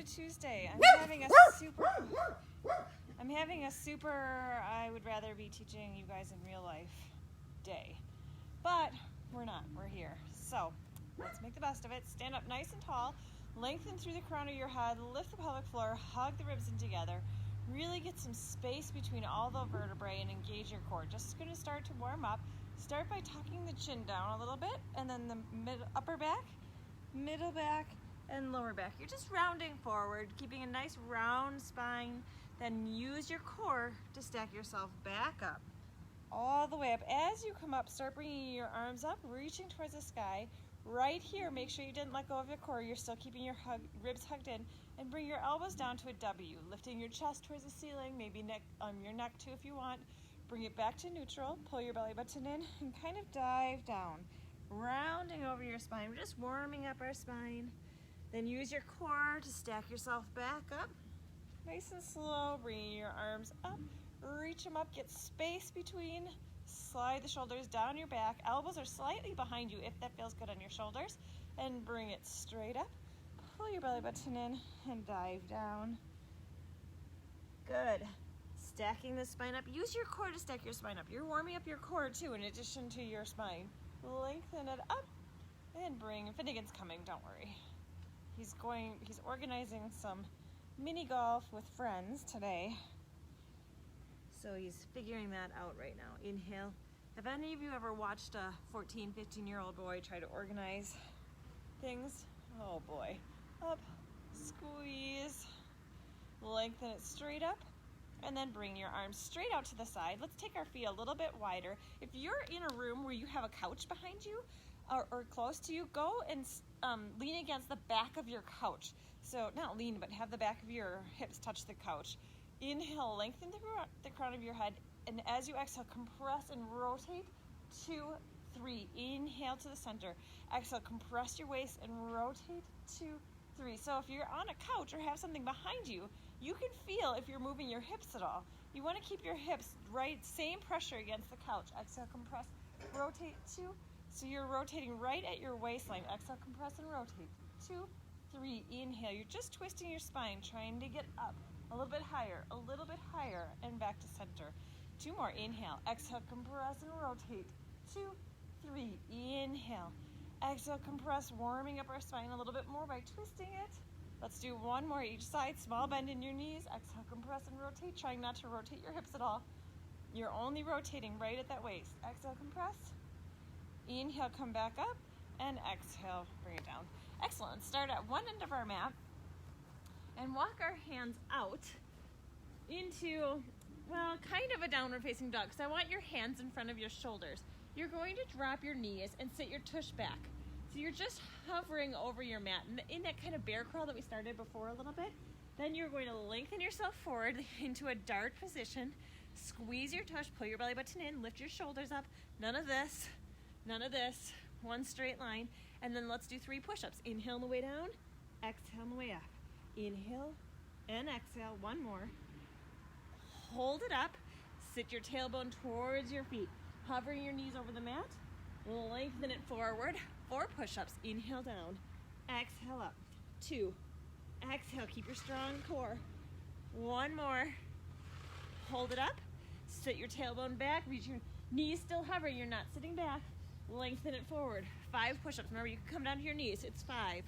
to Tuesday. I'm having a super, I would rather be teaching you guys in real life day. But we're not, we're here. So let's make the best of it. Stand up nice and tall, lengthen through the crown of your head, lift the pelvic floor, hug the ribs in together. Really get some space between all the vertebrae and engage your core. Just going to start to warm up. Start by tucking the chin down a little bit, and then the upper back, middle back, and lower back. You're just rounding forward, keeping a nice round spine. Then use your core to stack yourself back up, all the way up. As you come up, start bringing your arms up, reaching towards the sky. Right here, make sure you didn't let go of your core. You're still keeping your ribs hugged in, and bring your elbows down to a W, lifting your chest towards the ceiling, maybe your neck too if you want. Bring it back to neutral, pull your belly button in, and kind of dive down, rounding over your spine. We're just warming up our spine. Then use your core to stack yourself back up. Nice and slow, bringing your arms up, reach them up, get space between, slide the shoulders down your back. Elbows are slightly behind you if that feels good on your shoulders, and bring it straight up. Pull your belly button in and dive down. Good. Stacking the spine up. Use your core to stack your spine up. You're warming up your core too in addition to your spine. Lengthen it up and bring, Finnegan's coming, don't worry. He's organizing some mini golf with friends today. So he's figuring that out right now. Inhale. Have any of you ever watched a 14, 15-year-old boy try to organize things? Oh boy. Up, squeeze, lengthen it straight up, and then bring your arms straight out to the side. Let's take our feet a little bit wider. If you're in a room where you have a couch behind you or close to you, go and lean against the back of your couch. So not lean, but have the back of your hips touch the couch. Inhale, lengthen the crown of your head, and as you exhale, compress and rotate. 2, 3. Inhale to the center. Exhale, compress your waist and rotate. 2, 3. So if you're on a couch or have something behind you, you can feel if you're moving your hips at all. You want to keep your hips right, same pressure against the couch. Exhale, compress, rotate. 2. So you're rotating right at your waistline. Exhale, compress and rotate. 2, 3. Inhale. You're just twisting your spine, trying to get up a little bit higher, and back to center. 2 more. Inhale. Exhale, compress and rotate. 2, 3. Inhale. Exhale, compress, warming up our spine a little bit more by twisting it. Let's do 1 more each side. Small bend in your knees. Exhale, compress and rotate, trying not to rotate your hips at all. You're only rotating right at that waist. Exhale, compress. Inhale, come back up, and exhale, bring it down. Excellent. Start at one end of our mat and walk our hands out into, well, kind of a downward facing dog. So I want your hands in front of your shoulders. You're going to drop your knees and sit your tush back. So you're just hovering over your mat in that kind of bear crawl that we started before a little bit. Then you're going to lengthen yourself forward into a dart position. Squeeze your tush, pull your belly button in, lift your shoulders up. None of this. One straight line. And then let's do 3 push-ups. Inhale on the way down, exhale on the way up. Inhale and exhale. 1 more. Hold it up. Sit your tailbone towards your feet. Hover your knees over the mat. Lengthen it forward. 4 push-ups. Inhale down. Exhale up. 2. Exhale. Keep your strong core. 1 more. Hold it up. Sit your tailbone back. Reach your knees still hovering. You're not sitting back. Lengthen it forward. 5 push-ups. Remember, you can come down to your knees. It's 5.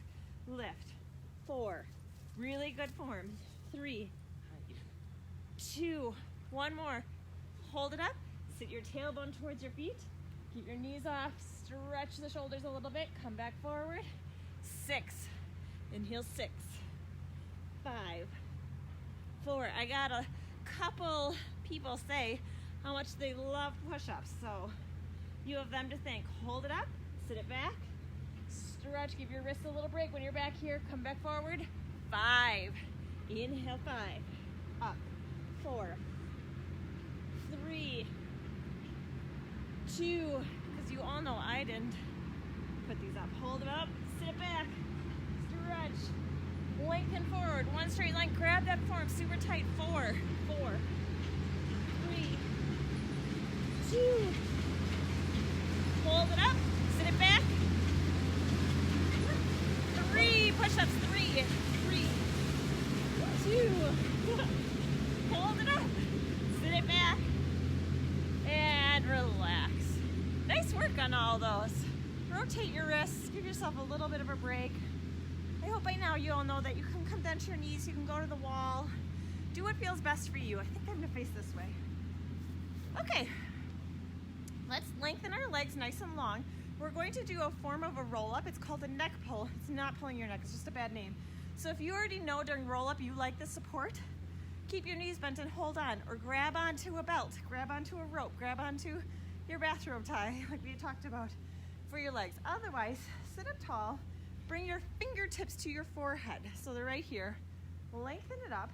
Lift. 4. Really good form. 3. 2. 1 more. Hold it up. Sit your tailbone towards your feet. Keep your knees off. Stretch the shoulders a little bit. Come back forward. 6. Inhale. 6. 5. 4. I got a couple people say how much they love push-ups, so you have them to thank. Hold it up. Sit it back. Stretch. Give your wrists a little break when you're back here. Come back forward. 5. Inhale. 5. Up. 4. 3. 2. Because you all know I didn't put these up. Hold them up. Sit it back. Stretch. Lengthen forward. 1 straight line. Grab that form super tight. 4. 4. 3. 2. Hold it up. Sit it back. 3 push-ups. 3. 3. work on all those. Rotate your wrists, give yourself a little bit of a break. I hope by now you all know that you can come down to your knees, you can go to the wall. Do what feels best for you. I think I'm gonna face this way. Okay, let's lengthen our legs nice and long. We're going to do a form of a roll-up. It's called a neck pull. It's not pulling your neck, it's just a bad name. So if you already know during roll-up you like the support, keep your knees bent and hold on, or grab onto a belt, grab onto a rope, grab onto your bathrobe tie, like we talked about, for your legs. Otherwise, sit up tall, bring your fingertips to your forehead. So they're right here. Lengthen it up.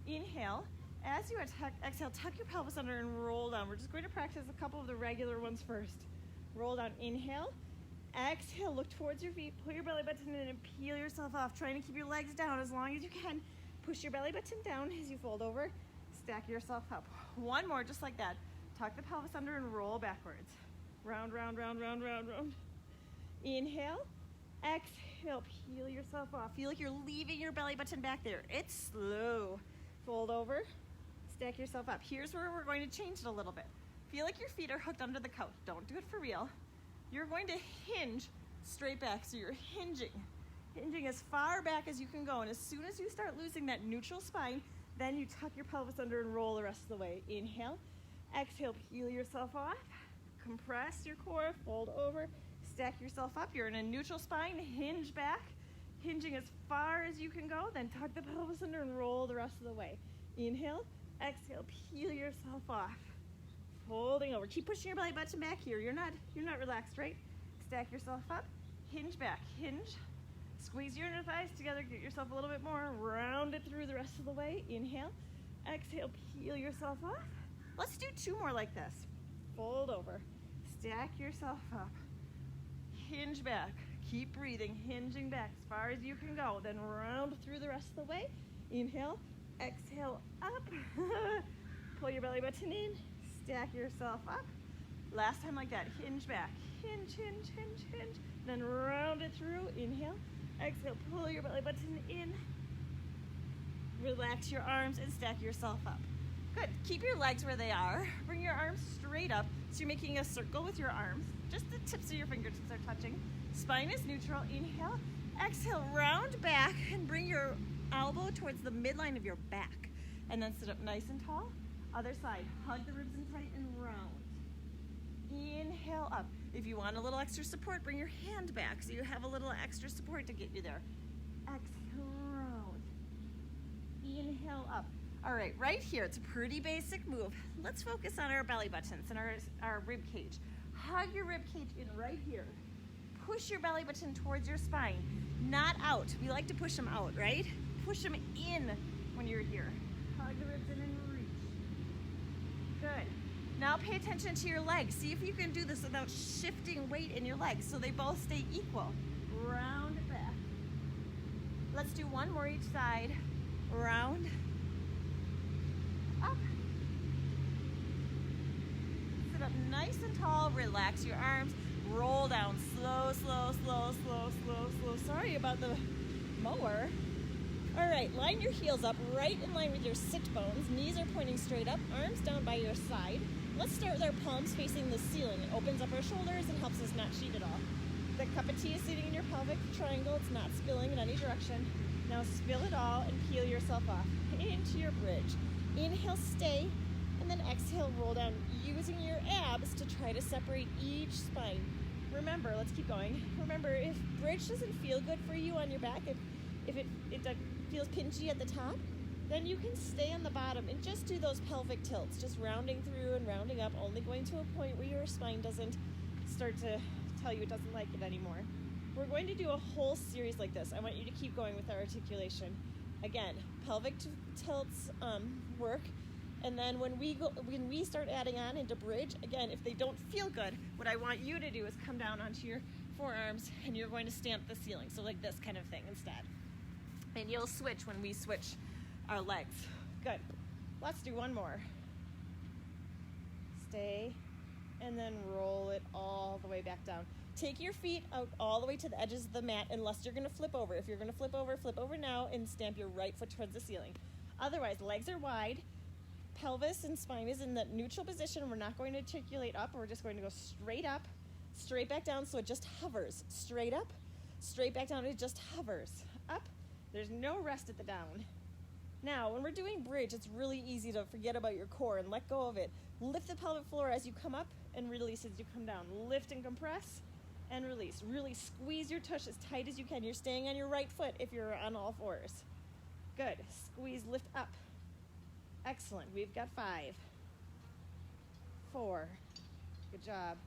Inhale. As you exhale, tuck your pelvis under and roll down. We're just going to practice a couple of the regular ones first. Roll down, inhale. Exhale, look towards your feet, pull your belly button in and peel yourself off, trying to keep your legs down as long as you can. Push your belly button down as you fold over, stack yourself up. One more, just like that. Tuck the pelvis under and roll backwards. Round, round, round, round, round, round. Inhale, exhale, peel yourself off. Feel like you're leaving your belly button back there. It's slow. Fold over, stack yourself up. Here's where we're going to change it a little bit. Feel like your feet are hooked under the couch. Don't do it for real. You're going to hinge straight back. So you're hinging as far back as you can go. And as soon as you start losing that neutral spine, then you tuck your pelvis under and roll the rest of the way. Inhale, exhale, peel yourself off. Compress your core, fold over, stack yourself up. You're in a neutral spine, hinge back. Hinging as far as you can go, then tuck the pelvis under and roll the rest of the way. Inhale, exhale, peel yourself off. Folding over. Keep pushing your belly button back here. You're not relaxed, right? Stack yourself up, hinge back, hinge. Squeeze your inner thighs together, get yourself a little bit more, round it through the rest of the way. Inhale, exhale, peel yourself off. Let's do two more like this. Fold over, stack yourself up, hinge back, keep breathing, hinging back as far as you can go, then round through the rest of the way. Inhale, exhale, up, pull your belly button in, stack yourself up. Last time like that, hinge back, hinge, hinge, hinge, hinge, then round it through. Inhale, exhale, pull your belly button in, relax your arms and stack yourself up. Good, keep your legs where they are, bring your arms straight up, so you're making a circle with your arms, just the tips of your fingertips are touching. Spine is neutral. Inhale, exhale, round back and bring your elbow towards the midline of your back, and then sit up nice and tall. Other side, hug the ribs in tight and round. Inhale up. If you want a little extra support, bring your hand back so you have a little extra support to get you there. Exhale, round. Inhale up. All right, right here, it's a pretty basic move. Let's focus on our belly buttons and our rib cage. Hug your rib cage in right here. Push your belly button towards your spine, not out. We like to push them out, right? Push them in when you're here. Hug the ribs in and reach. Good. Now pay attention to your legs. See if you can do this without shifting weight in your legs so they both stay equal. Round it back. Let's do one more each side. Round. Up. Sit up nice and tall. Relax your arms. Roll down. Slow, slow, slow, slow, slow, slow. Sorry about the mower. All right, line your heels up right in line with your sit bones. Knees are pointing straight up, arms down by your side. Let's start with our palms facing the ceiling. It opens up our shoulders and helps us not cheat at all. The cup of tea is sitting in your pelvic triangle. It's not spilling in any direction. Now spill it all and peel yourself off into your bridge. Inhale, stay, and then exhale, roll down, using your abs to try to separate each spine. Remember, let's keep going. Remember, if bridge doesn't feel good for you on your back, if it feels pinchy at the top, then you can stay on the bottom and just do those pelvic tilts, just rounding through and rounding up, only going to a point where your spine doesn't start to tell you it doesn't like it anymore. We're going to do a whole series like this. I want you to keep going with our articulation. Again, pelvic tilts work, and then when we start adding on into bridge, again, if they don't feel good, what I want you to do is come down onto your forearms and you're going to stamp the ceiling, so like this kind of thing instead. And you'll switch when we switch our legs. Good. Let's do one more. Stay, and then roll it all the way back down. Take your feet out all the way to the edges of the mat unless you're going to flip over. If you're going to flip over now and stamp your right foot towards the ceiling. Otherwise, legs are wide, pelvis and spine is in the neutral position. We're not going to articulate up. We're just going to go straight up. straight back down so it just hovers. Straight up, straight back down, it just hovers. Up, there's no rest at the down. Now, when we're doing bridge, it's really easy to forget about your core and let go of it. Lift the pelvic floor as you come up and release as you come down. Lift and compress and release. Really squeeze your tush as tight as you can. You're staying on your right foot if you're on all fours. Good. Squeeze, lift up. Excellent. We've got 5, 4. Good job.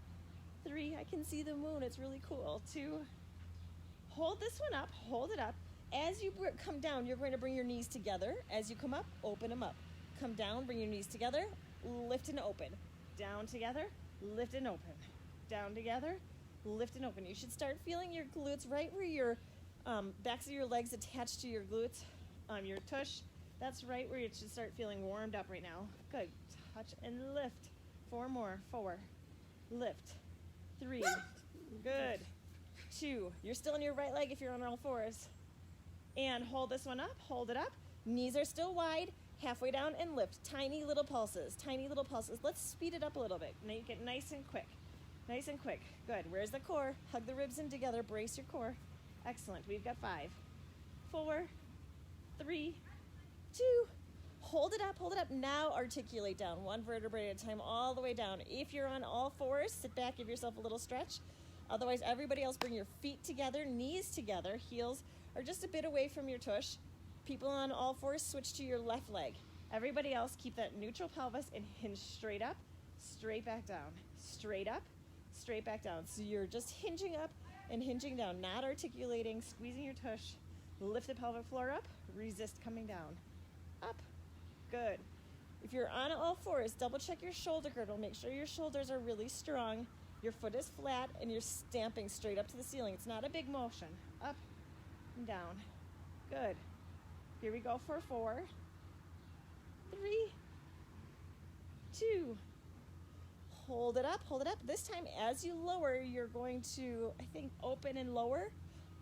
3. I can see the moon. It's really cool. 2. Hold this one up. Hold it up. As you come down, you're going to bring your knees together. As you come up, open them up. Come down, bring your knees together, lift and open. Down together, lift and open. Down together, lift and open. You should start feeling your glutes right where your backs of your legs attached to your glutes, your tush. That's right where you should start feeling warmed up right now. Good. Touch and lift. 4 more. 4. Lift. 3. Good. 2. You're still on your right leg if you're on all fours. And hold this one up, hold it up. Knees are still wide, halfway down and lift. Tiny little pulses, tiny little pulses. Let's speed it up a little bit. Make it nice and quick. Nice and quick. Good. Where's the core? Hug the ribs in together, brace your core. Excellent. We've got 5, 4, 3, 2. Hold it up, hold it up. Now articulate down, 1 vertebrae at a time, all the way down. If you're on all fours, sit back, give yourself a little stretch. Otherwise, everybody else bring your feet together, knees together, heels are just a bit away from your tush. People on all fours, switch to your left leg. Everybody else, keep that neutral pelvis and hinge straight up, straight back down, straight up, straight back down. So you're just hinging up and hinging down, not articulating, squeezing your tush. Lift the pelvic floor up, resist coming down. Up, good. If you're on all fours, double check your shoulder girdle. Make sure your shoulders are really strong. Your foot is flat and you're stamping straight up to the ceiling. It's not a big motion. Up and down. Good. Here we go for 4, 3, 2. Hold it up, hold it up. This time as you lower, you're going to, I think, open and lower,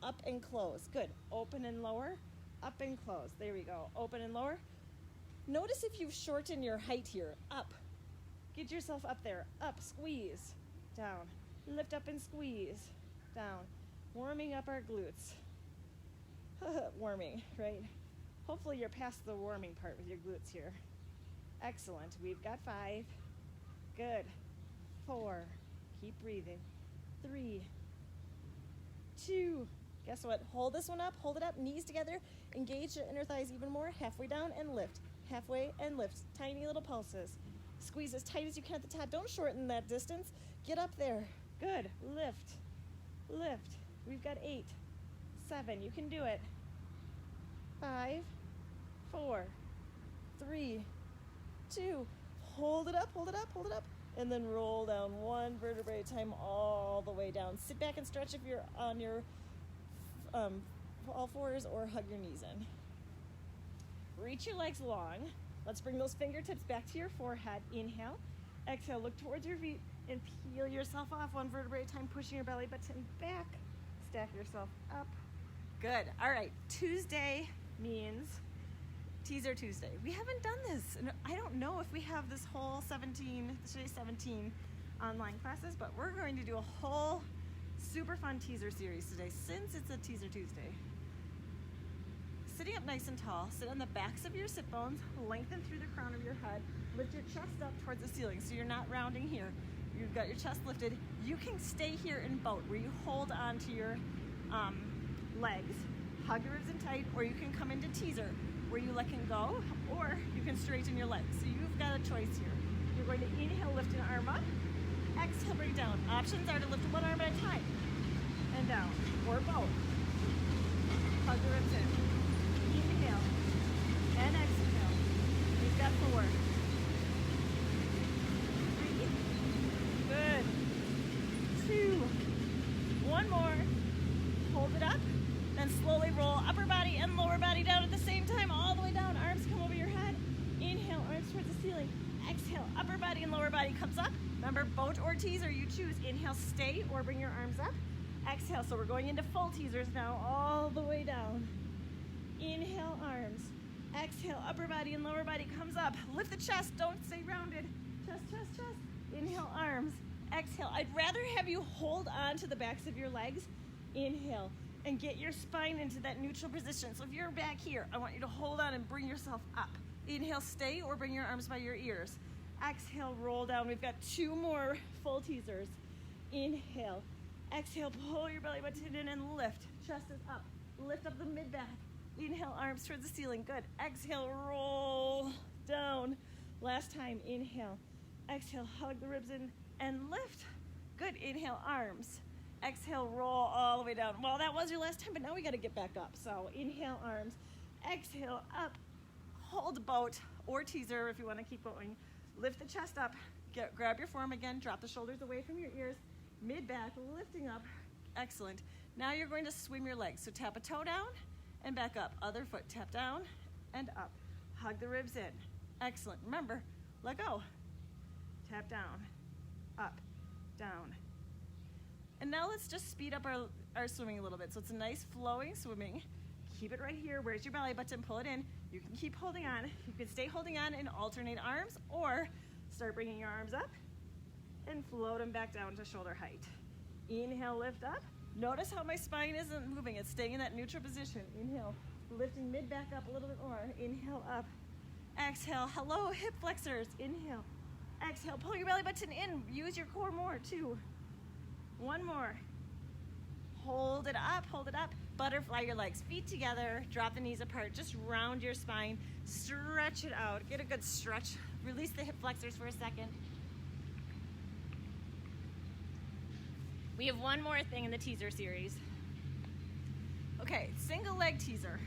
up and close. Good. Open and lower, up and close. There we go. Open and lower. Notice if you've shortened your height here. Up. Get yourself up there. Up, squeeze. Down. Lift up and squeeze. Down. Warming up our glutes. Warming, right? Hopefully you're past the warming part with your glutes here. Excellent. We've got 5. Good. 4. Keep breathing. 3. 2. Guess what? Hold this one up. Hold it up. Knees together. Engage the inner thighs even more. Halfway down and lift. Halfway and lift. Tiny little pulses. Squeeze as tight as you can at the top. Don't shorten that distance. Get up there. Good. Lift. Lift. We've got 8. 7. You can do it. 5, 4, 3, 2. Hold it up, hold it up, hold it up. And then roll down 1 vertebrae at a time all the way down. Sit back and stretch if you're on your all fours, or hug your knees in. Reach your legs long. Let's bring those fingertips back to your forehead. Inhale. Exhale. Look towards your feet and peel yourself off 1 vertebrae at a time, pushing your belly button back. Stack yourself up. Good. All right. Tuesday means Teaser Tuesday. We haven't done this, and I don't know if we have this whole today's 17 online classes, but we're going to do a whole super fun teaser series today since it's a Teaser Tuesday. Sitting up nice and tall, sit on the backs of your sit bones, lengthen through the crown of your head, lift your chest up towards the ceiling so you're not rounding here. You've got your chest lifted. You can stay here in boat where you hold on to your legs, hug your ribs in tight, or you can come into teaser where you let go, or you can straighten your legs. So you've got a choice here. You're going to inhale, lift an arm up, exhale, bring it down. Options are to lift 1 arm at a time and down, or both. Hug the ribs in. Inhale and exhale. We've got 4, 3, good, 2, 1 more. Hold it up, then slowly roll upper body and lower body down at the same time, all the way down. Arms come over your head. Inhale, arms towards the ceiling. Exhale, upper body and lower body comes up. Remember, boat or teaser, you choose. Inhale, stay, or bring your arms up. Exhale, so we're going into full teasers now, all the way down. Inhale, arms. Exhale, upper body and lower body comes up. Lift the chest, don't stay rounded. Chest, chest, chest. Inhale, arms. Exhale. I'd rather have you hold on to the backs of your legs. Inhale and get your spine into that neutral position. So if you're back here, I want you to hold on and bring yourself up. Inhale, stay, or bring your arms by your ears. Exhale, roll down. We've got 2 more full teasers. Inhale. Exhale, pull your belly button in and lift. Chest is up. Lift up the mid-back. Inhale, arms towards the ceiling. Good. Exhale, roll down. Last time, inhale. Exhale, hug the ribs in and lift. Good. Inhale, arms. Exhale, roll all the way down. Well, that was your last time, but now we got to get back up. So inhale, arms. Exhale, up. Hold boat or teaser if you want to keep going. Lift the chest up. Grab your form again. Drop the shoulders away from your ears. Mid-back, lifting up. Excellent. Now you're going to swim your legs. So tap a toe down and back up. Other foot, tap down and up. Hug the ribs in. Excellent. Remember, let go. Tap down, up, down. And now let's just speed up our swimming a little bit. So it's a nice flowing swimming. Keep it right here. Where's your belly button? Pull it in. You can keep holding on. You can stay holding on and alternate arms, or start bringing your arms up and float them back down to shoulder height. Inhale, lift up. Notice how my spine isn't moving. It's staying in that neutral position. Inhale, lifting mid back up a little bit more. Inhale, up. Exhale, hello, hip flexors. Inhale. Exhale, pull your belly button in. Use your core more, 2. 1 more. Hold it up, hold it up. Butterfly your legs, feet together, drop the knees apart. Just round your spine, stretch it out. Get a good stretch. Release the hip flexors for a second. We have 1 more thing in the teaser series. Okay, single leg teaser.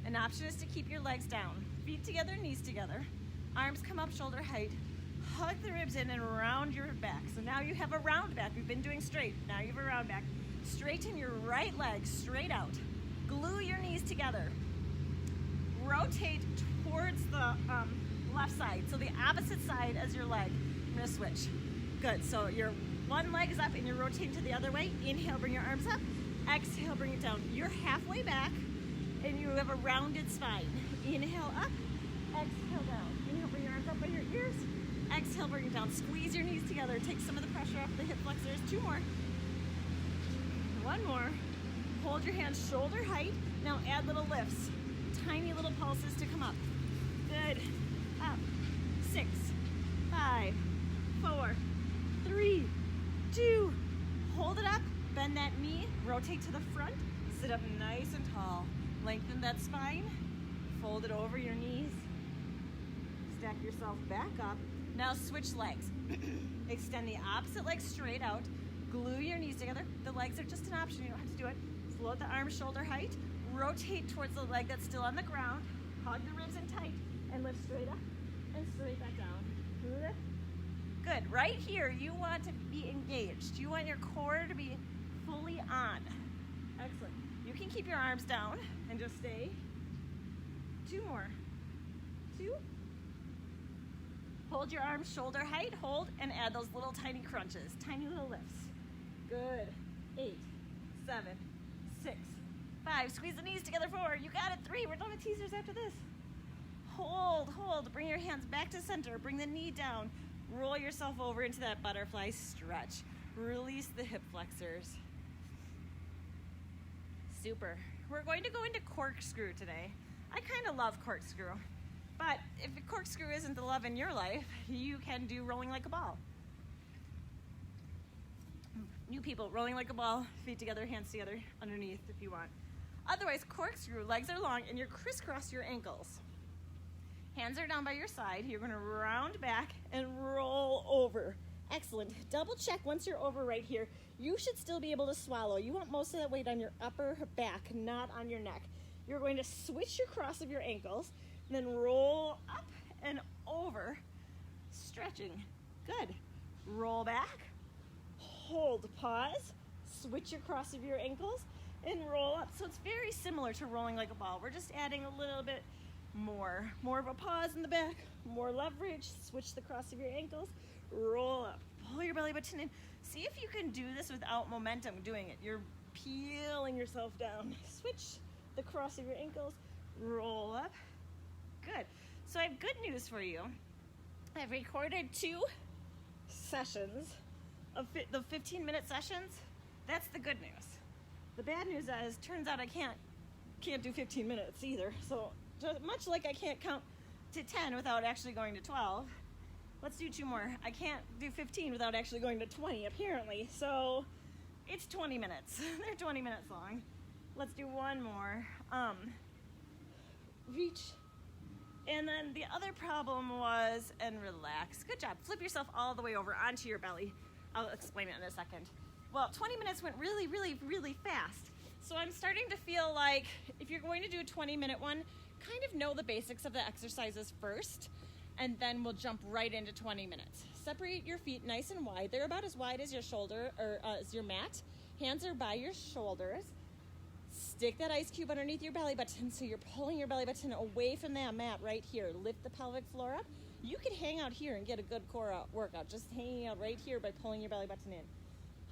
An option is to keep your legs down. Feet together, knees together. Arms come up shoulder height. Hug the ribs in and round your back. So now you have a round back. We've been doing straight. Now you have a round back. Straighten your right leg straight out. Glue your knees together. Rotate towards the left side. So the opposite side as your leg. I'm gonna switch. Good, so your one leg is up and you're rotating to the other way. Inhale, bring your arms up. Exhale, bring it down. You're halfway back and you have a rounded spine. Inhale up, exhale down. Inhale, bring your arms up by your ears. Exhale, bring it down. Squeeze your knees together. Take some of the pressure off the hip flexors. 2 more. 1 more. Hold your hands shoulder height. Now add little lifts. Tiny little pulses to come up. Good. Up. 6, 5, 4, 3, 2. Hold it up. Bend that knee. Rotate to the front. Sit up nice and tall. Lengthen that spine. Fold it over your knees. Stack yourself back up. Now switch legs. Extend the opposite leg straight out. Glue your knees together. The legs are just an option. You don't have to do it. Float the arms shoulder height. Rotate towards the leg that's still on the ground. Hug the ribs in tight. And lift straight up and straight back down. Lift. Good. Right here, you want to be engaged. You want your core to be fully on. Excellent. You can keep your arms down and just stay. 2 more. 2. Hold your arms shoulder height, hold, and add those little tiny crunches, tiny little lifts. Good. 8, 7, 6, 5. Squeeze the knees together, 4. You got it. 3. We're done with teasers after this. Hold, hold. Bring your hands back to center. Bring the knee down. Roll yourself over into that butterfly stretch. Release the hip flexors. Super. We're going to go into corkscrew today. I kind of love corkscrew. But if a corkscrew isn't the love in your life, you can do rolling like a ball. New people, rolling like a ball, feet together, hands together, underneath if you want. Otherwise, corkscrew, legs are long, and you crisscross your ankles. Hands are down by your side. You're gonna round back and roll over. Excellent. Double check once you're over right here. You should still be able to swallow. You want most of that weight on your upper back, not on your neck. You're going to switch your cross of your ankles, and then roll up and over, stretching. Good. Roll back, hold, pause, switch your cross of your ankles, and roll up. So it's very similar to rolling like a ball. We're just adding a little bit more of a pause in the back, more leverage, switch the cross of your ankles, roll up, pull your belly button in. See if you can do this without momentum doing it. You're peeling yourself down. Switch the cross of your ankles, roll up. Good. So I have good news for you. I've recorded 2 sessions of the 15-minute sessions, that's the good news. The bad news is, turns out I can't do 15 minutes either. So just much like I can't count to 10 without actually going to 12, let's do 2 more. I can't do 15 without actually going to 20 apparently. So it's 20 minutes. They're 20 minutes long. Let's do 1 more. Reach. And then the other problem was, and relax. Good job. Flip yourself all the way over onto your belly. I'll explain it in a second. Well, 20 minutes went really, really, really fast. So I'm starting to feel like if you're going to do a 20-minute one, kind of know the basics of the exercises first, and then we'll jump right into 20 minutes. Separate your feet nice and wide. They're about as wide as your shoulder, or as your mat. Hands are by your shoulders. Stick that ice cube underneath your belly button so you're pulling your belly button away from that mat right here. Lift the pelvic floor up. You could hang out here and get a good core workout, just hanging out right here by pulling your belly button in.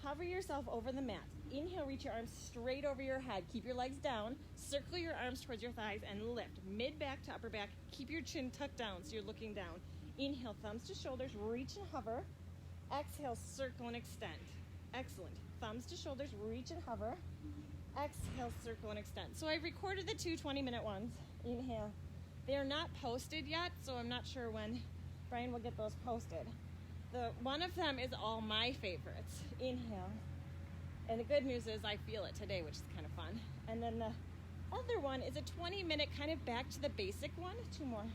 Hover yourself over the mat. Inhale, reach your arms straight over your head. Keep your legs down. Circle your arms towards your thighs and lift. Mid back to upper back. Keep your chin tucked down so you're looking down. Inhale, thumbs to shoulders, reach and hover. Exhale, circle and extend. Excellent. Thumbs to shoulders, reach and hover. Exhale, circle and extend. So I recorded the 2 20-minute ones. Inhale. They are not posted yet, so I'm not sure when Brian will get those posted. One of them is all my favorites. Inhale. And the good news is I feel it today, which is kind of fun. And then the other one is a 20-minute kind of back to the basic one. 2 more.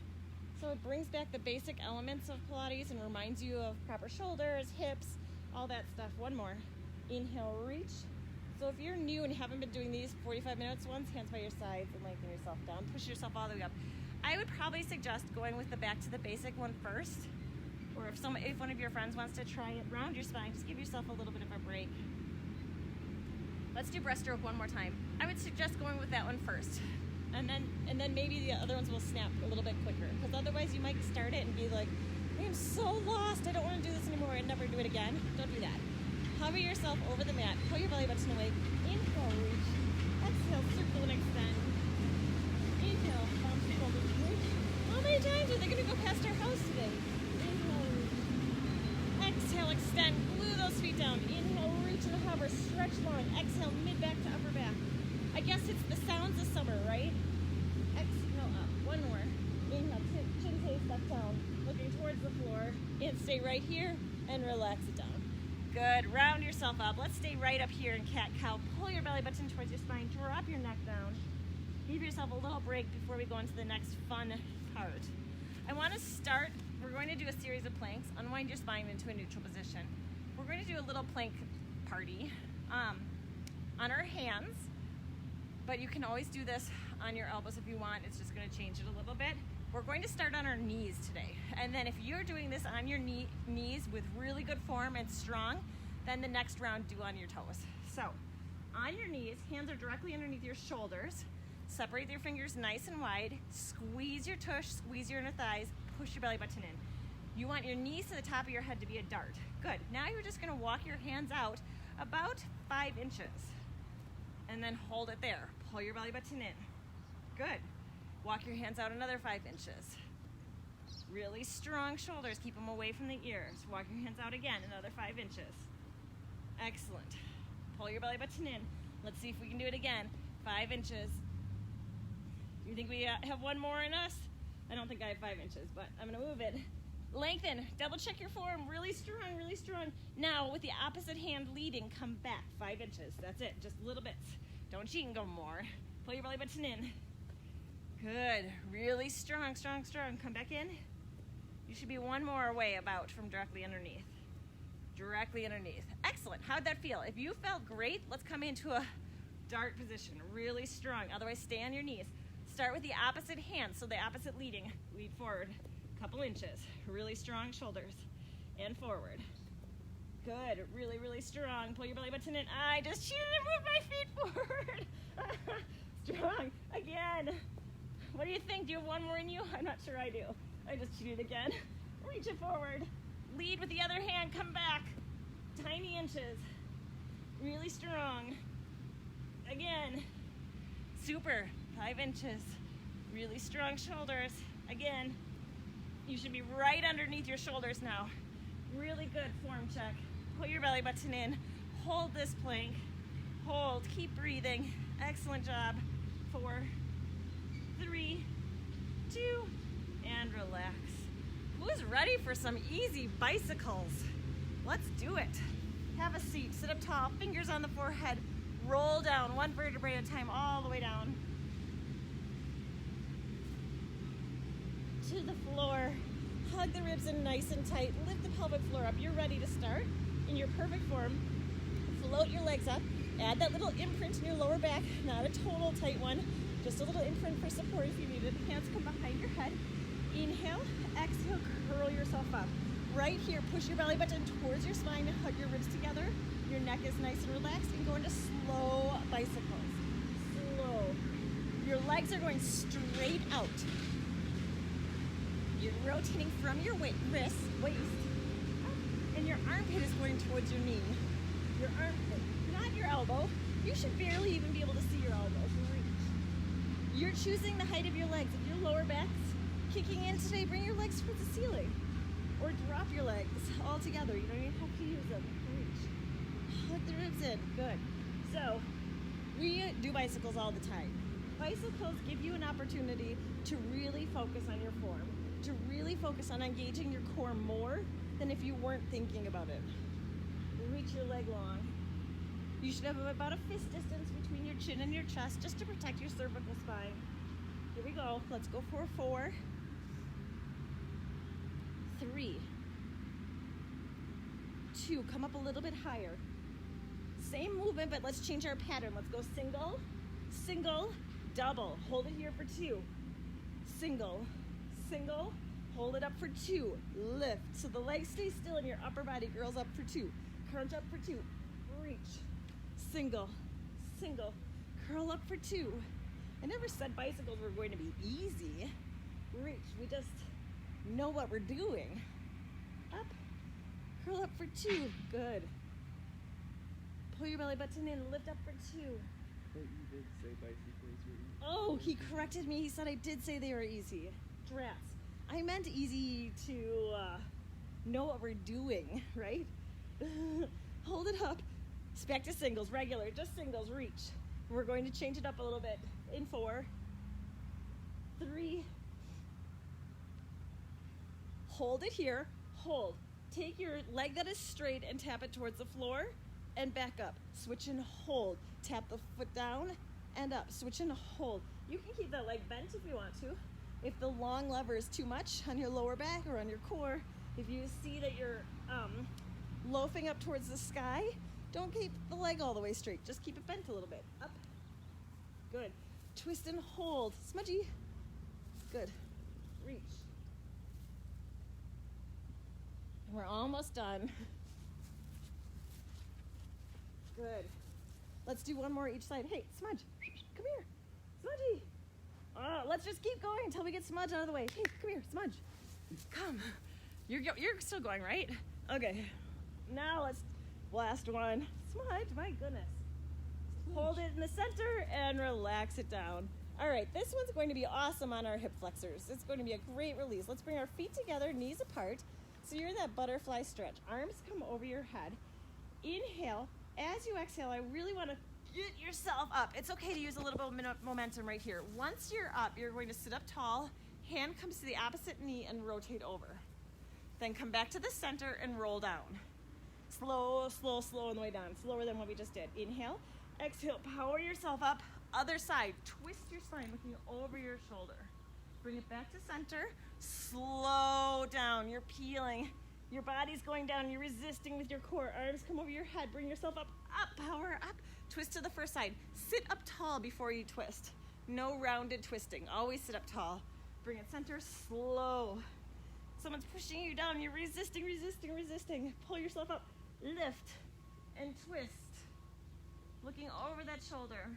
So it brings back the basic elements of Pilates and reminds you of proper shoulders, hips, all that stuff. 1 more. Inhale, reach. So if you're new and haven't been doing these 45 minutes ones, hands by your sides and lengthen yourself down. Push yourself all the way up. I would probably suggest going with the back to the basic one first. Or if one of your friends wants to try it, round your spine, just give yourself a little bit of a break. Let's do breaststroke 1 more time. I would suggest going with that one first. And then maybe the other ones will snap a little bit quicker. Because otherwise you might start it and be like, I'm so lost, I don't want to do this anymore, I'd never do it again. Don't do that. Hover yourself over the mat, pull your belly button away. Inhale, reach. Exhale, circle and extend. Inhale, palms to shoulders, reach. How many times are they going to go past our house today? Inhale, reach. Exhale, extend. Glue those feet down. Inhale, reach and hover. Stretch long. Exhale, mid back to upper back. I guess it's the sounds of summer, right? Exhale up. 1 more. Inhale, chin stays stuck down. Looking towards the floor. And stay right here and relax it down. Good. Round yourself up. Let's stay right up here in cat-cow. Pull your belly button towards your spine. Drop your neck down. Give yourself a little break before we go into the next fun part. I want to start, we're going to do a series of planks. Unwind your spine into a neutral position. We're going to do a little plank party on our hands, but you can always do this on your elbows if you want. It's just going to change it a little bit. We're going to start on our knees today. And then if you're doing this on your knees with really good form and strong, then the next round do on your toes. So on your knees, hands are directly underneath your shoulders. Separate your fingers nice and wide. Squeeze your tush, squeeze your inner thighs, push your belly button in. You want your knees to the top of your head to be a dart. Good. Now you're just going to walk your hands out about 5 inches. And then hold it there. Pull your belly button in. Good. Walk your hands out another 5 inches. Really strong shoulders. Keep them away from the ears. Walk your hands out again, another 5 inches. Excellent. Pull your belly button in. Let's see if we can do it again. 5 inches. Do you think we have 1 more in us? I don't think I have 5 inches, but I'm going to move it. Lengthen. Double check your form. Really strong, really strong. Now, with the opposite hand leading, come back 5 inches. That's it. Just little bits. Don't cheat and go more. Pull your belly button in. Good. Really strong, strong, strong. Come back in. You should be 1 more away about from directly underneath. Directly underneath. Excellent. How'd that feel? If you felt great, let's come into a dart position. Really strong. Otherwise, stay on your knees. Start with the opposite hand, so the opposite leading. Lead forward a couple inches. Really strong shoulders. And forward. Good. Really, really strong. Pull your belly button in. I just cheated and moved my feet forward. Strong. Again. What do you think? Do you have 1 more in you? I'm not sure I do. I just cheated again. Reach it forward. Lead with the other hand. Come back. Tiny inches. Really strong. Again. Super. 5 inches. Really strong shoulders. Again. You should be right underneath your shoulders now. Really good form check. Put your belly button in. Hold this plank. Hold. Keep breathing. Excellent job. 4, 3, 2, and relax. Who's ready for some easy bicycles? Let's do it. Have a seat. Sit up tall. Fingers on the forehead. Roll down one vertebrae at a time, all the way down to the floor. Hug the ribs in nice and tight. Lift the pelvic floor up. You're ready to start in your perfect form. Float your legs up. Add that little imprint in your lower back. Not a total tight one. Just a little imprint for support if you need it. Hands come behind your head. Inhale. Exhale. Curl yourself up. Right here, push your belly button towards your spine. Hug your ribs together. Your neck is nice and relaxed. And go into slow bicycles. Slow. Your legs are going straight out. You're rotating from your waist, and your armpit is going towards your knee. Your armpit, not your elbow. You should barely even be able to see your elbow. Reach. You're choosing the height of your legs. If your lower back's kicking in today, bring your legs towards the ceiling. Or drop your legs all together. You don't even have to use them. Reach. Hug the ribs in. Good. So, we do bicycles all the time. Bicycles give you an opportunity to really focus on your form, to really focus on engaging your core more than if you weren't thinking about it. Reach your leg long. You should have about a fist distance between your chin and your chest just to protect your cervical spine. Here we go. Let's go for 4, 3, 2. Come up a little bit higher. Same movement, but let's change our pattern. Let's go single, single, double. Hold it here for 2. Single, single, hold it up for 2. Lift. So the legs stay still and your upper body curls up for 2. Crunch up for 2. Reach. Single, single, curl up for 2. I never said bicycles were going to be easy. Reach. We just know what we're doing. Up. Curl up for 2. Good. Pull your belly button in. Lift up for 2. But you did say bicycles were easy. Oh, he corrected me. He said I did say they were easy. Drats. I meant easy to know what we're doing, right? Hold it up. Back to singles, regular, just singles, reach. We're going to change it up a little bit in 4, 3. Hold it here, hold. Take your leg that is straight and tap it towards the floor and back up. Switch and hold. Tap the foot down and up. Switch and hold. You can keep that leg bent if you want to. If the long lever is too much on your lower back or on your core, if you see that you're loafing up towards the sky, don't keep the leg all the way straight. Just keep it bent a little bit. Up. Good. Twist and hold. Smudgy. Good. Reach. We're almost done. Good. Let's do one more each side. Hey, Smudge, come here. Smudgy. Let's just keep going until we get Smudge out of the way. Hey, come here, Smudge. Come. You're still going, right? Okay. Now let's last one. Smudge, my goodness. Hold it in the center and relax it down. All right, this one's going to be awesome on our hip flexors. It's going to be a great release. Let's bring our feet together, knees apart. So you're in that butterfly stretch. Arms come over your head. Inhale. As you exhale, I really want to get yourself up. It's okay to use a little bit of momentum right here. Once you're up, you're going to sit up tall. Hand comes to the opposite knee and rotate over. Then come back to the center and roll down. Slow, slow, slow on the way down. Slower than what we just did. Inhale. Exhale. Power yourself up. Other side. Twist your spine, looking over your shoulder. Bring it back to center. Slow down. You're peeling. Your body's going down. You're resisting with your core. Arms come over your head. Bring yourself up. Up. Power up. Twist to the first side. Sit up tall before you twist. No rounded twisting. Always sit up tall. Bring it center. Slow. Someone's pushing you down. You're resisting, resisting, resisting. Pull yourself up. Lift and twist. Looking over that shoulder.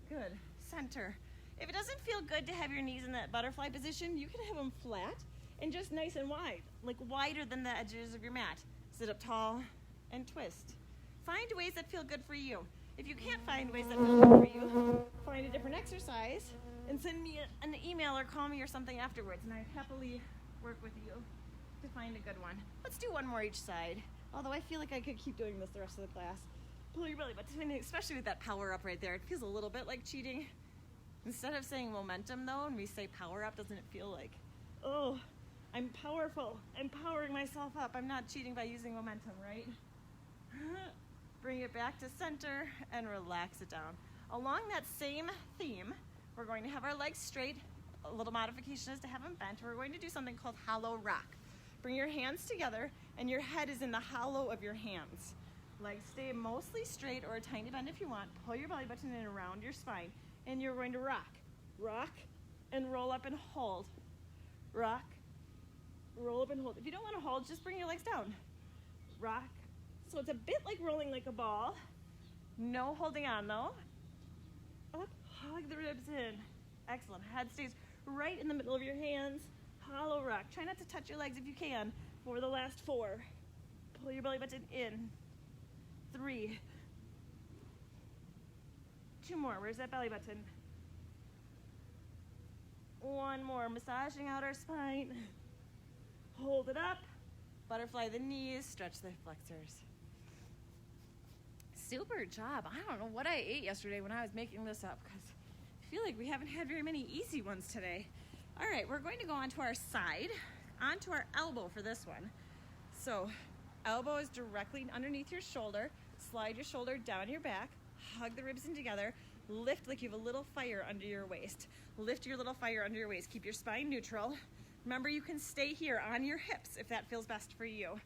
Good. Center. If it doesn't feel good to have your knees in that butterfly position, you can have them flat and just nice and wide, like wider than the edges of your mat. Sit up tall and twist. Find ways that feel good for you. If you can't find ways that feel good for you, find a different exercise and send me an email or call me or something afterwards, and I'd happily work with you to find a good one. Let's do one more each side. Although I feel like I could keep doing this the rest of the class. Pull your belly button in, especially with that power up right there. It feels a little bit like cheating. Instead of saying momentum though, and we say power up, doesn't it feel like, oh, I'm powerful, I'm powering myself up. I'm not cheating by using momentum, right? Bring it back to center and relax it down. Along that same theme, we're going to have our legs straight. A little modification is to have them bent. We're going to do something called hollow rock. Bring your hands together and your head is in the hollow of your hands. Legs stay mostly straight or a tiny bend if you want. Pull your belly button in around your spine and you're going to rock. Rock and roll up and hold. Rock, roll up and hold. If you don't want to hold, just bring your legs down. Rock. So it's a bit like rolling like a ball. No holding on though. Up, hug the ribs in. Excellent. Head stays right in the middle of your hands. Hollow rock. Try not to touch your legs if you can for the last 4. Pull your belly button in. 3. 2 more. Where's that belly button? 1 more. Massaging out our spine. Hold it up. Butterfly the knees. Stretch the flexors. Super job. I don't know what I ate yesterday when I was making this up because I feel like we haven't had very many easy ones today. All right, we're going to go onto our side, onto our elbow for this one. So elbow is directly underneath your shoulder. Slide your shoulder down your back. Hug the ribs in together. Lift like you have a little fire under your waist. Lift your little fire under your waist. Keep your spine neutral. Remember, you can stay here on your hips if that feels best for you.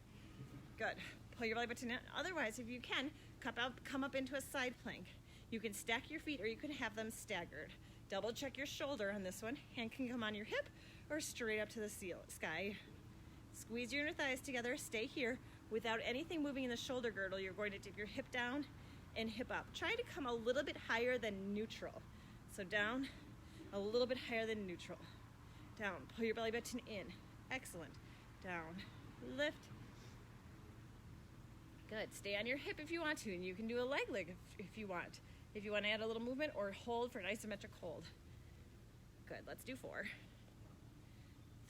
Good. Pull your belly button in. Otherwise, if you can, come up into a side plank. You can stack your feet or you can have them staggered. Double check your shoulder on this one. Hand can come on your hip or straight up to the sky. Squeeze your inner thighs together. Stay here. Without anything moving in the shoulder girdle, you're going to dip your hip down and hip up. Try to come a little bit higher than neutral. So down, a little bit higher than neutral. Down, pull your belly button in. Excellent. Down, lift. Good. Stay on your hip if you want to, and you can do a leg lift if you want. If you want to add a little movement or hold for an isometric hold. Good. Let's do 4.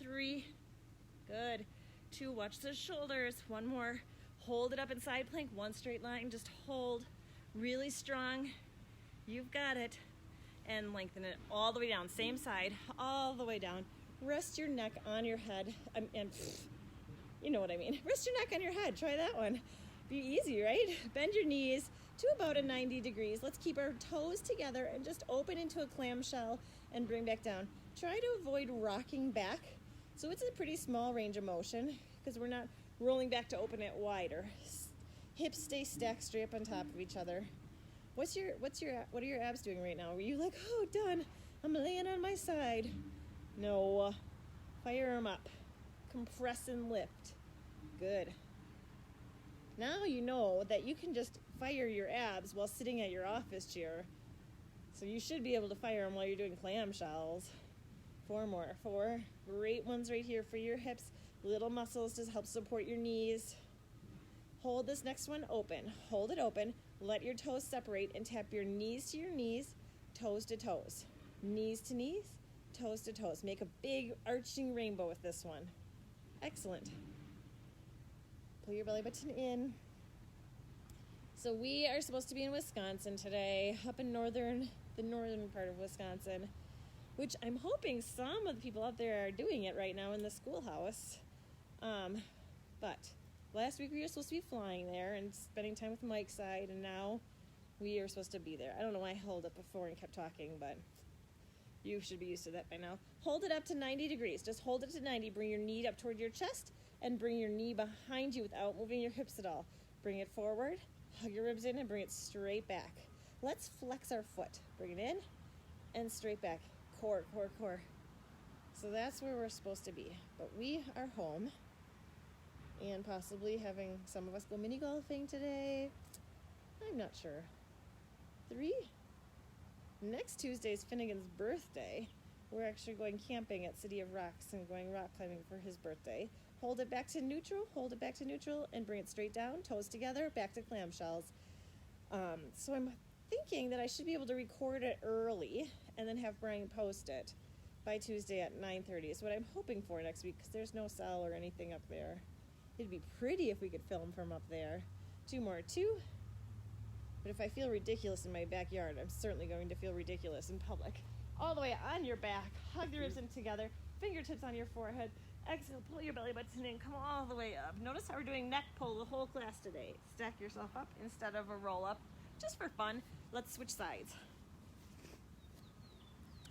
3. Good. 2. Watch the shoulders. 1 more. Hold it up in side plank. 1 straight line. Just hold. Really strong. You've got it. And lengthen it all the way down. Same side. All the way down. Rest your neck on your head. You know what I mean. Rest your neck on your head. Try that one. Be easy, right? Bend your knees to about a 90 degrees. Let's keep our toes together and just open into a clamshell and bring back down. Try to avoid rocking back. So it's a pretty small range of motion because we're not rolling back to open it wider. Hips stay stacked straight up on top of each other. What are your abs doing right now? Were you like, oh, done, I'm laying on my side? No. Fire them up. Compress and lift. Good. Now you know that you can just fire your abs while sitting at your office chair. So you should be able to fire them while you're doing clamshells. 4 more. 4. Great ones right here for your hips. Little muscles to help support your knees. Hold this next one open. Hold it open. Let your toes separate and tap your knees to your knees, toes to toes. Knees to knees, toes to toes. Make a big arching rainbow with this one. Excellent. Pull your belly button in. So we are supposed to be in Wisconsin today, up in the northern part of Wisconsin, which I'm hoping some of the people out there are doing it right now in the schoolhouse. But last week we were supposed to be flying there and spending time with Mike's side, and now we are supposed to be there. I don't know why I held up before and kept talking, but you should be used to that by now. Hold it up to 90 degrees. Just hold it to 90. Bring your knee up toward your chest and bring your knee behind you without moving your hips at all. Bring it forward, hug your ribs in, and bring it straight back. Let's flex our foot. Bring it in and straight back. Core, core, core. So that's where we're supposed to be. But we are home and possibly having some of us go mini golfing today. I'm not sure. 3. Next Tuesday is Finnegan's birthday. We're actually going camping at City of Rocks and going rock climbing for his birthday. Hold it back to neutral, and bring it straight down, toes together, back to clamshells. So I'm thinking that I should be able to record it early and then have Brian post it by Tuesday at 9:30 is what I'm hoping for next week because there's no cell or anything up there. It'd be pretty if we could film from up there. 2 more, 2. But if I feel ridiculous in my backyard, I'm certainly going to feel ridiculous in public. All the way on your back, hug the ribs in together, fingertips on your forehead. Exhale, pull your belly button in, come all the way up. Notice how we're doing neck pull the whole class today. Stack yourself up instead of a roll up, just for fun. Let's switch sides.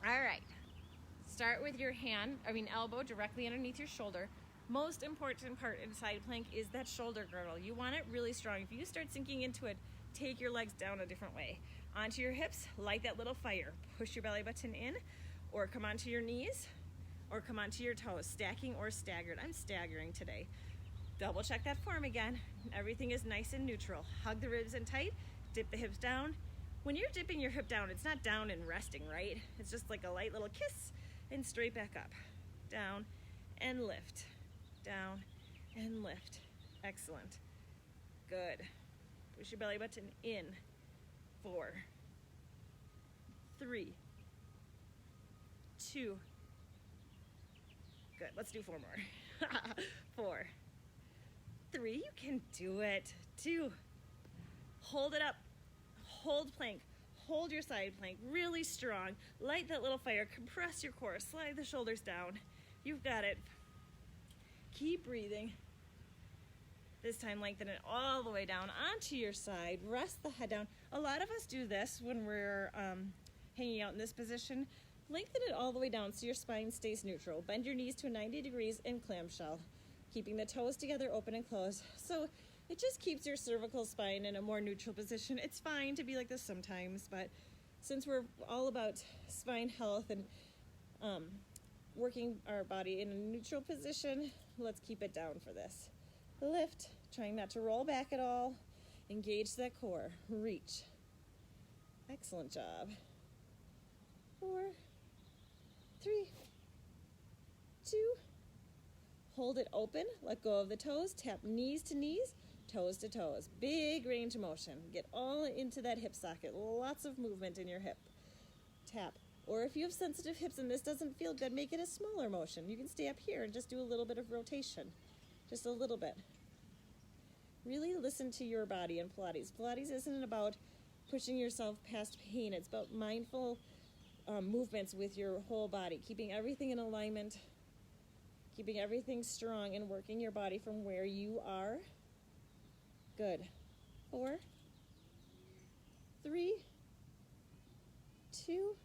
All right, start with your elbow directly underneath your shoulder. Most important part in side plank is that shoulder girdle. You want it really strong. If you start sinking into it, take your legs down a different way. Onto your hips, light that little fire. Push your belly button in, or come onto your knees, or come onto your toes, stacking or staggered. I'm staggering today. Double check that form again. Everything is nice and neutral. Hug the ribs in tight, dip the hips down. When you're dipping your hip down, it's not down and resting, right? It's just like a light little kiss and straight back up. Down and lift. Down and lift. Excellent. Good. Push your belly button in. 4, 3, 2. Good. Let's do 4 more. 4, 3. You can do it. 2. Hold it up. Hold plank. Hold your side plank. Really strong. Light that little fire. Compress your core. Slide the shoulders down. You've got it. Keep breathing. This time lengthen it all the way down onto your side. Rest the head down. A lot of us do this when we're hanging out in this position. Lengthen it all the way down so your spine stays neutral. Bend your knees to 90 degrees in clamshell, keeping the toes together, open and closed. So it just keeps your cervical spine in a more neutral position. It's fine to be like this sometimes, but since we're all about spine health and working our body in a neutral position, let's keep it down for this. Lift, trying not to roll back at all. Engage that core. Reach. Excellent job. 4, 3, 2. Hold it open. Let go of the toes. Tap knees to knees, toes to toes. Big range of motion. Get all into that hip socket. Lots of movement in your hip. Tap. Or if you have sensitive hips and this doesn't feel good, make it a smaller motion. You can stay up here and just do a little bit of rotation. Just a little bit. Really listen to your body in Pilates. Pilates isn't about pushing yourself past pain. It's about mindful movements with your whole body, keeping everything in alignment, keeping everything strong, and working your body from where you are. Good. 4, 3, 2.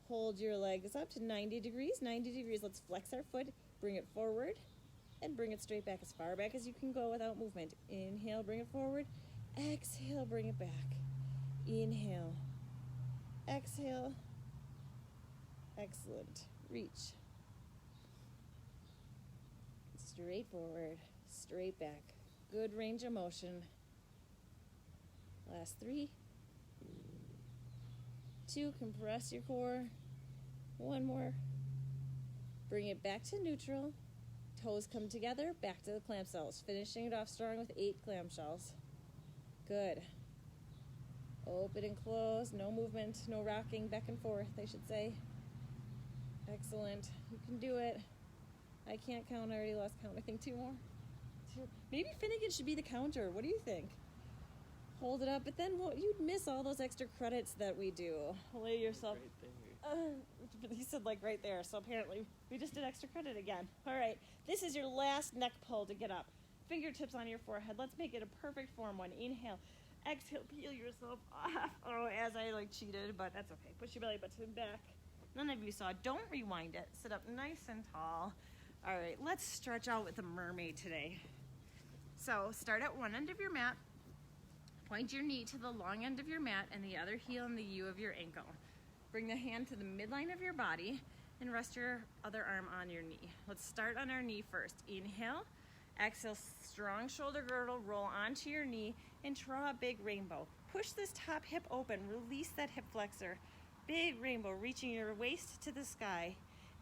Hold your legs up to 90 degrees. 90 degrees. Let's flex our foot, bring it forward, and bring it straight back as far back as you can go without movement. Inhale, bring it forward. Exhale, bring it back. Inhale. Exhale. Excellent. Reach. Straight forward, straight back. Good range of motion. Last 3, 2, compress your core. 1 more. Bring it back to neutral. Toes come together, back to the clamshells. Finishing it off strong with 8 clamshells. Good. Open and close, no movement, no rocking, back and forth, I should say. Excellent. You can do it. I can't count, I already lost count. I think 2 more. 2. Maybe Finnegan should be the counter. What do you think? Hold it up, but then you'd miss all those extra credits that we do. Lay yourself. He said like right there, so apparently we just did extra credit again. All right, this is your last neck pull to get up. Fingertips on your forehead. Let's make it a perfect form. 1. Inhale. Exhale, peel yourself off. Oh, as I cheated, but that's okay. Push your belly button back. None of you saw. Don't rewind it. Sit up nice and tall. All right, let's stretch out with a mermaid today. So start at one end of your mat. Point your knee to the long end of your mat and the other heel in the U of your ankle. Bring the hand to the midline of your body and rest your other arm on your knee. Let's start on our knee first. Inhale. Exhale, strong shoulder girdle, roll onto your knee and draw a big rainbow. Push this top hip open, release that hip flexor. Big rainbow, reaching your waist to the sky.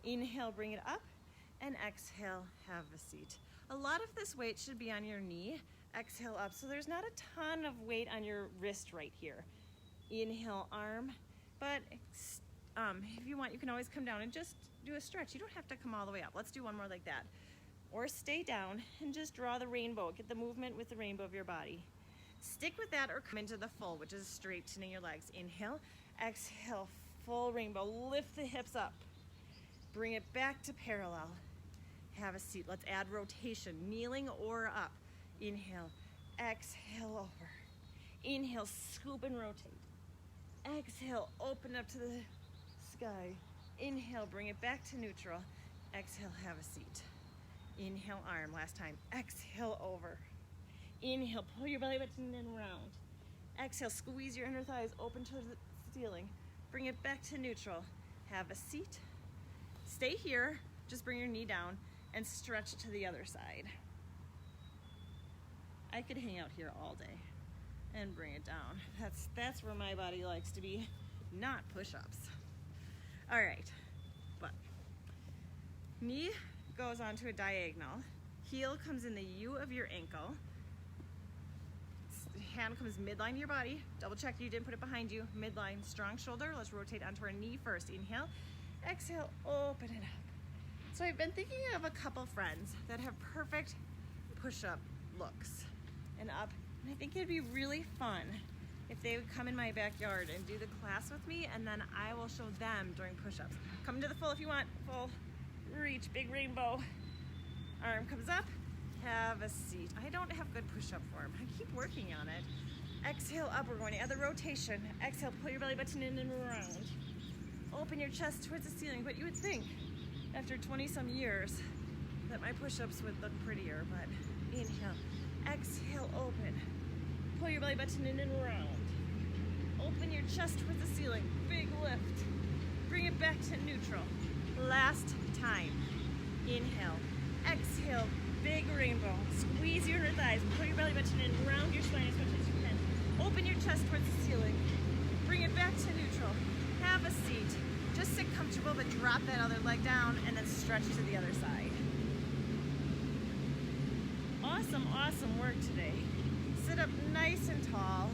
Inhale, bring it up, and exhale, have a seat. A lot of this weight should be on your knee. Exhale up, so there's not a ton of weight on your wrist right here. Inhale, arm, but if you want, you can always come down and just do a stretch. You don't have to come all the way up. Let's do one more like that. or stay down and just draw the rainbow. Get the movement with the rainbow of your body. Stick with that or come into the full, which is straightening your legs. Inhale, exhale, full rainbow. Lift the hips up. Bring it back to parallel. Have a seat. Let's add rotation, kneeling or up. Inhale, exhale over. Inhale, scoop and rotate. Exhale, open up to the sky. Inhale, bring it back to neutral. Exhale, have a seat. Inhale, arm, last time. Exhale, over. Inhale, pull your belly button in round. Exhale, squeeze your inner thighs open to the ceiling. Bring it back to neutral. Have a seat. Stay here, just bring your knee down and stretch it to the other side. I could hang out here all day and bring it down. That's where my body likes to be, not push-ups. All right, but knee goes onto a diagonal. Heel comes in the U of your ankle. Hand comes midline to your body. Double check you didn't put it behind you. Midline, strong shoulder. Let's rotate onto our knee first. Inhale, exhale, open it up. So I've been thinking of a couple friends that have perfect push-up looks and up. And I think it'd be really fun if they would come in my backyard and do the class with me, and then I will show them during push-ups. Come to the full if you want. Full reach, big rainbow. Arm comes up, have a seat. I don't have good push-up form. I keep working on it. Exhale up, we're going to add the rotation. Exhale, pull your belly button in and around. Open your chest towards the ceiling, but you would think after 20 some years that my push-ups would look prettier, but inhale, exhale, open. Pull your belly button in and around. Open your chest towards the ceiling, big lift. Bring it back to neutral. Last time. Inhale, exhale, big rainbow. Squeeze your inner thighs, pull your belly button in, round your spine as much as you can. Open your chest towards the ceiling. Bring it back to neutral. Have a seat. Just sit comfortable, but drop that other leg down and then stretch to the other side. Awesome, awesome work today. Sit up nice and tall.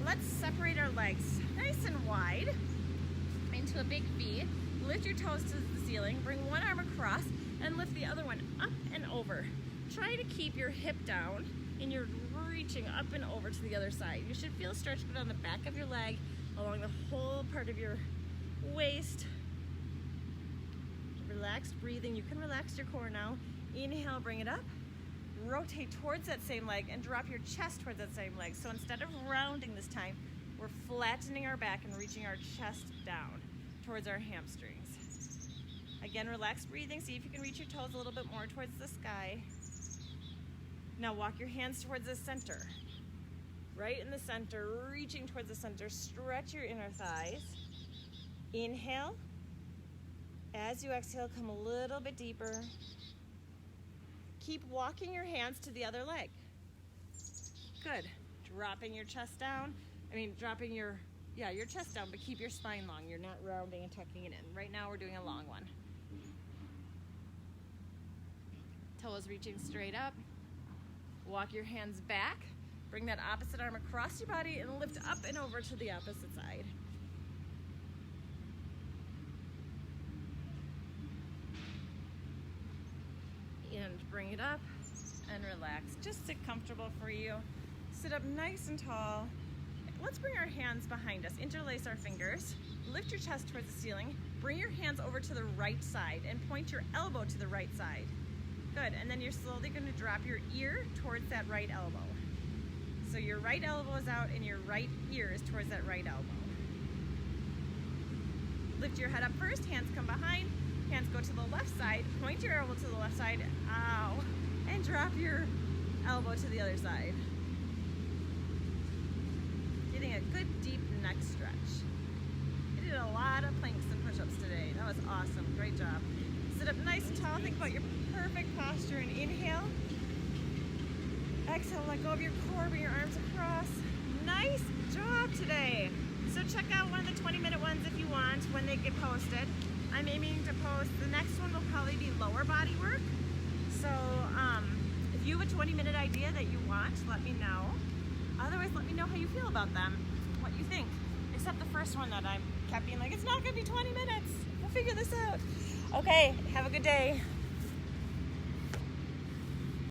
Let's separate our legs nice and wide into a big V. Lift your toes to the ceiling. Bring one arm across and lift the other one up and over. Try to keep your hip down and you're reaching up and over to the other side. You should feel stretch good on the back of your leg, along the whole part of your waist. Relaxed breathing. You can relax your core now. Inhale, bring it up. Rotate towards that same leg and drop your chest towards that same leg. So instead of rounding this time, we're flattening our back and reaching our chest down towards our hamstrings. Again, relaxed breathing. See if you can reach your toes a little bit more towards the sky. Now walk your hands towards the center. Right in the center, reaching towards the center. Stretch your inner thighs. Inhale. As you exhale, come a little bit deeper. Keep walking your hands to the other leg. Good. Dropping your chest down. Dropping your chest down, but keep your spine long. You're not rounding and tucking it in. Right now we're doing a long one. Toes reaching straight up. Walk your hands back. Bring that opposite arm across your body and lift up and over to the opposite side. And bring it up and relax. Just sit comfortable for you. Sit up nice and tall. Let's bring our hands behind us. Interlace our fingers. Lift your chest towards the ceiling. Bring your hands over to the right side and point your elbow to the right side. Good, and then you're slowly going to drop your ear towards that right elbow. So your right elbow is out and your right ear is towards that right elbow. Lift your head up first, hands come behind, hands go to the left side, point your elbow to the left side, ow, and drop your elbow to the other side. Getting a good deep neck stretch. You did a lot of planks and push-ups today. That was awesome, great job. Sit up nice and tall, think about your perfect posture and inhale. Exhale, let go of your core, bring your arms across. Nice job today. So check out one of the 20-minute ones if you want when they get posted. I'm aiming to post, the next one will probably be lower body work. So if you have a 20-minute idea that you want, let me know. Otherwise, let me know how you feel about them, what you think. Except the first one that I kept being like, it's not gonna be 20 minutes. We'll figure this out. Okay, have a good day.